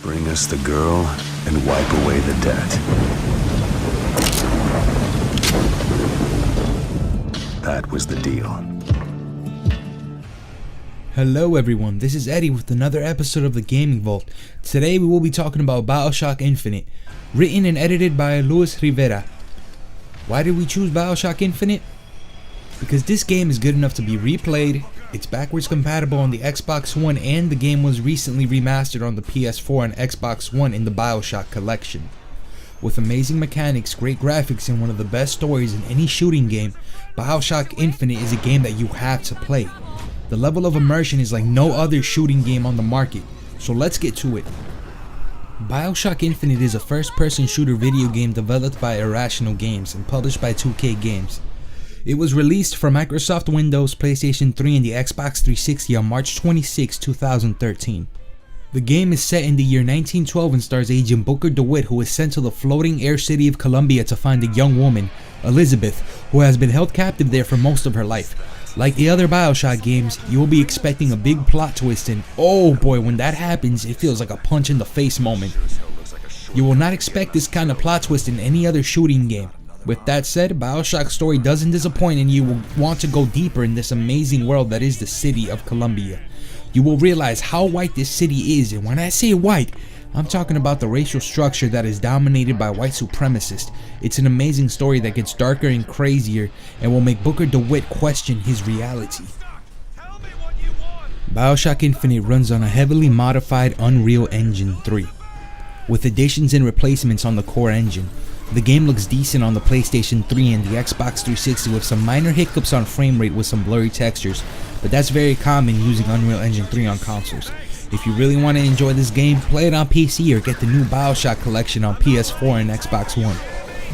Bring us the girl and wipe away the debt. That was the deal. Hello everyone, this is Eddy with another episode of the Gaming Vault. Today we will be talking about BioShock Infinite, written and edited by Rivera. Why did we choose BioShock Infinite? Because this game is good enough to be replayed, it's backwards compatible on the Xbox One, and the game was recently remastered on the PS4 and Xbox One in the BioShock collection. With amazing mechanics, great graphics, and one of the best stories in any shooting game, BioShock Infinite is a game that you have to play. The level of immersion is like no other shooting game on the market, so let's get to it. BioShock Infinite is a first-person shooter video game developed by Irrational Games and published by 2K Games. It was released for Microsoft Windows, PlayStation 3, and the Xbox 360 on March 26, 2013. The game is set in the year 1912 and stars Agent Booker DeWitt, who is sent to the floating air city of Columbia to find a young woman, Elizabeth, who has been held captive there for most of her life. Like the other BioShock games, you will be expecting a big plot twist, and oh boy, when that happens, it feels like a punch in the face moment. You will not expect this kind of plot twist in any other shooting game. With that said, BioShock's story doesn't disappoint, and you will want to go deeper in this amazing world that is the city of Columbia. You will realize how white this city is, and when I say white, I'm talking about the racial structure that is dominated by white supremacists. It's an amazing story that gets darker and crazier and will make Booker DeWitt question his reality. BioShock Infinite runs on a heavily modified Unreal Engine 3. With additions and replacements on the core engine, the game looks decent on the PlayStation 3 and the Xbox 360 with some minor hiccups on frame rate with some blurry textures, but that's very common using Unreal Engine 3 on consoles. If you really want to enjoy this game, play it on PC or get the new BioShock collection on PS4 and Xbox One.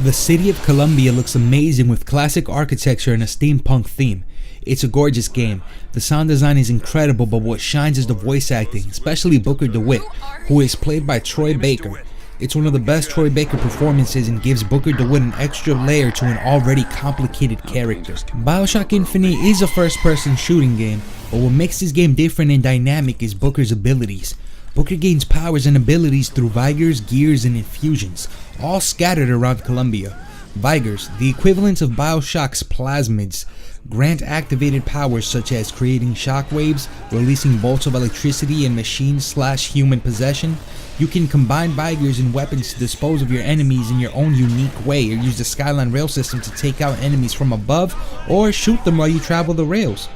The city of Columbia looks amazing with classic architecture and a steampunk theme. It's a gorgeous game. The sound design is incredible, but what shines is the voice acting, especially Booker DeWitt, who is played by Troy Baker. It's one of the best Troy Baker performances and gives Booker DeWitt an extra layer to an already complicated character. BioShock Infinite is a first-person shooting game, but what makes this game different and dynamic is Booker's abilities. Booker gains powers and abilities through Vigors, Gears, and Infusions, all scattered around Columbia. Vigors, the equivalent of BioShock's plasmids, grant activated powers such as creating shockwaves, releasing bolts of electricity, and machine/human possession. You can combine Vigors and weapons to dispose of your enemies in your own unique way, or use the Skyline rail system to take out enemies from above, or shoot them while you travel the rails.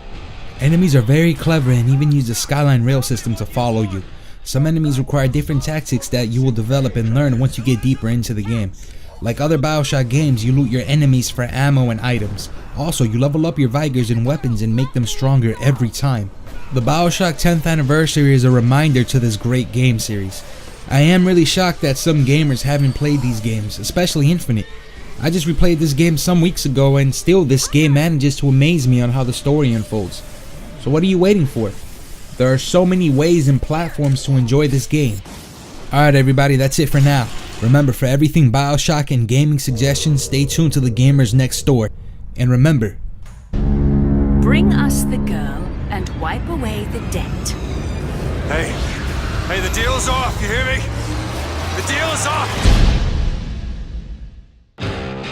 Enemies are very clever and even use the Skyline rail system to follow you. Some enemies require different tactics that you will develop and learn once you get deeper into the game. Like other BioShock games, you loot your enemies for ammo and items. Also, you level up your Vigors and weapons and make them stronger every time. The BioShock 10th anniversary is a reminder to this great game series. I am really shocked that some gamers haven't played these games, especially Infinite. I just replayed this game some weeks ago, and still this game manages to amaze me on how the story unfolds. So what are you waiting for? There are so many ways and platforms to enjoy this game. Alright everybody, that's it for now. Remember, for everything BioShock and gaming suggestions, stay tuned to the Gamers Next Door. And remember, bring us the girl and wipe away the debt. Hey, the deal's off, you hear me? The deal's off!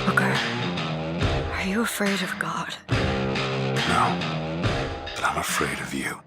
Booker, are you afraid of God? No, but I'm afraid of you.